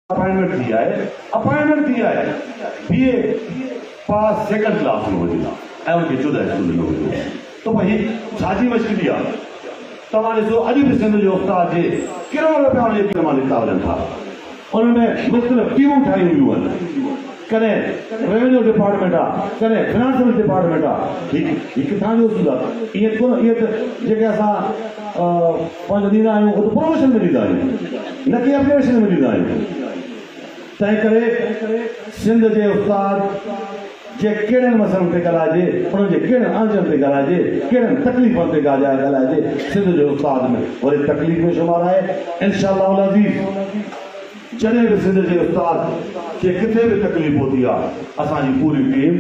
appointment दिया है BA पास second class में हुई ऐं उनके 14 स्टूडेंट हुए तो भाई छाजी मश्किल आहे तव्हां ॾिसो अॼु बि सिंध जो उस्ताद जे कहिड़ा रुपया उनजे मां निकिता वञनि था उनमें मुख़्तलिफ़ टीमूं ठाहियूं हुयूं आहिनि कॾहिं रेवेन्यू डिपार्टमेंट आहे कॾहिं फिनांसियल डिपार्टमेंट आहे हिकु तव्हांजो उसूल आहे ईअं कोन इहे त जेके असां पंहिंजो ॾींदा आहियूं उहो त प्रोमोशन में ॾींदा आहियूं न की एप्लीकेशन में ॾींदा आहियूं तंहिं करे सिंध जे उस्ताद जे कहिड़नि मसइलनि ते ॻाल्हाइजे उन्हनि जे कहिड़नि आंचनि ते ॻाल्हाइजे कहिड़नि तकलीफ़ुनि ते ॻाल्हाइजे सिंध जो उस्ताद में वरी तकलीफ़ में शुमार आहे इंशाअल्लाह अज़ीज़ जॾहिं बि सिंध जे उस्ताद खे किथे बि तकलीफ़ पहुती आहे असांजी पूरी टीम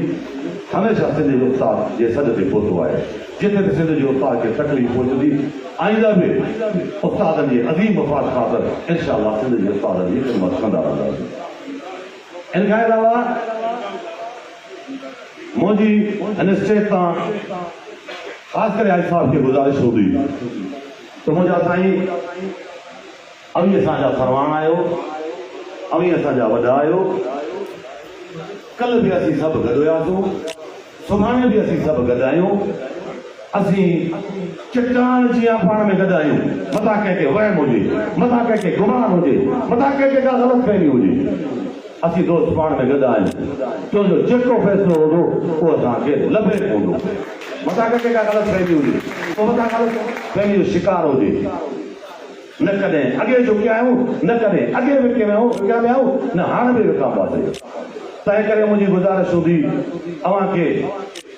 हमेशह सिंध जे उस्ताद जे सॾ ते पहुतो आहे जिथे बि सिंध जे उस्ताद खे तकलीफ़ पहुचंदी आईंदा बि उस्तादनि जे अज़ीम मफ़ाद ख़ातिर इंशाअल्लाह सिंध जे उस्तादनि जी ख़िदमत कंदा रहंदासीं इन खां अलावा मुंहिंजी हिन स्टेज तां ख़ासि करे हाजी साहिब खे गुज़ारिश हूंदी त मुंहिंजा साईं अवी असांजा फरवान आहियो अवी असांजा वॾा आहियो कल्ह बि असीं सभु गॾु हुयासीं सुभाणे बि असीं सभु गॾु आहियूं असीं चट्टान जीअं पाण में गॾु आहियूं मथां कंहिंखे वहम हुजे मथां कंहिंखे गुमान हुजे मथां कंहिंखे का ग़लतफ़हमी हुजे असीं दोस्त पाण में गॾु आहियूं तुंहिंजो जेको फ़ैसिलो हूंदो उहो असांखे लभे पवंदो मथां कंहिंखे का ग़लतफ़हमी हुजे पोइ मथां ग़लतफ़हमी जो शिकार हुजे न कॾहिं अॻे झुकिया आहियूं न कॾहिं अॻे विकिया आहियूं न हाणे बि विकामंदासीं तंहिं करे मुंहिंजी गुज़ारिश हूंदी अव्हांखे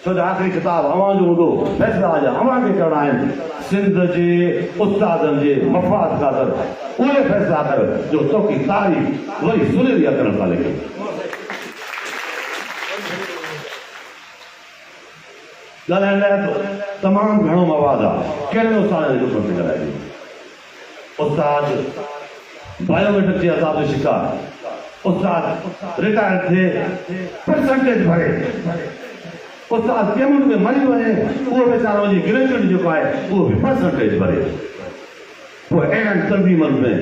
छो जो आख़िरी किताब अव्हां जो हूंदो फ़ैसिला जा अव्हांखे करणा आहिनि सिंध जे उस्तादनि जे मफ़ाद ख़ातिर उहे फ़ैसिला कर जो तोखे तारीख़ वरी सुनहरी अखरनि सां लिखे ॻाल्हाइण लाइ तमामु घणो मवाद आहे कहिड़े उस्ताद जे दुख ते ॻाल्हाइजे उस्ताद बायोमेट्रिक जे असाब जो शिकार उस्ताद रिटायर थिए परसेंटेज भरे उस्ताद पेमेंट में मरी वञे उहो वीचारो वञी ग्रेजुएट जेको आहे उहो बि परसेंटेज भरे पोइ अहिड़नि तंज़ीमनि में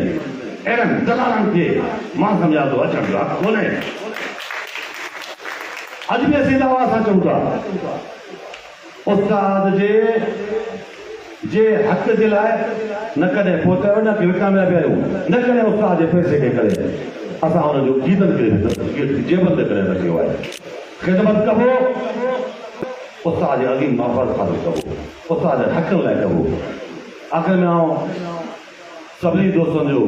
अहिड़नि दलालनि खे मां सम्झा थो अचण जो हक़ कोन्हे अॼु बि असीं दावा सां चऊं था उस्ताद जे हक़ जे लाइ न कॾहिं पहुचायो न की विकामिया पिया आहियूं न कॾहिं उस्ताद जे पैसे खे करे असां हुनजो गीतनि खे जेबंद करे रखियो आहे ख़िदमत कबो उस्ताद जे अज़ीम मफ़ाद ख़ातिर कबो उस्ताद जे हक़नि लाइ कबो आख़िर में आउं सभिनी दोस्तनि जो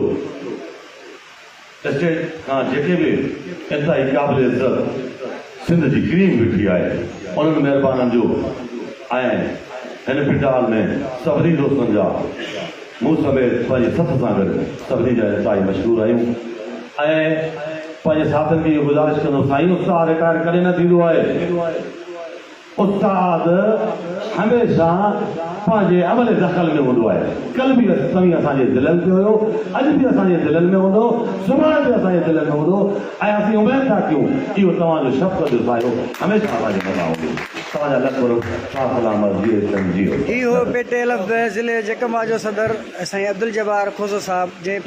स्टेज खां जेके बि इंतिहाई क़ाबिल इज़त सिंध जी क्रीम बीठी आहे उन्हनि महिरबाननि जो ऐं हिन पिटाल में सभिनी दोस्तनि जा मूं समेत पंहिंजे सथ सां गॾु सभिनी जा इंतिहाई मशहूरु आहियूं ऐं पंहिंजे साथियुनि खे इहो गुज़ारिश कंदो साईं उस्ताद रिटायर कॾहिं न थींदो आहे उस्ताद हमेशह पंहिंजे अमल दख़ल में हूंदो आहे कल्ह बि तव्हीं असांजे दिलनि ते हुयो अॼु बि असांजे दिलनि में हूंदो सुभाणे बि असांजे दिलनि में हूंदो ऐं असीं उमेद था कयूं इहो तव्हांजो शफ़क़त जो सायो हमेशह असांजे मथां हूंदो तव्हांजा लख सलामत जियो इहो पेटे लफ़्ज़ ज़िले जे कमा जो सदर साईं अब्दुल जब्बार खोसो साहब जे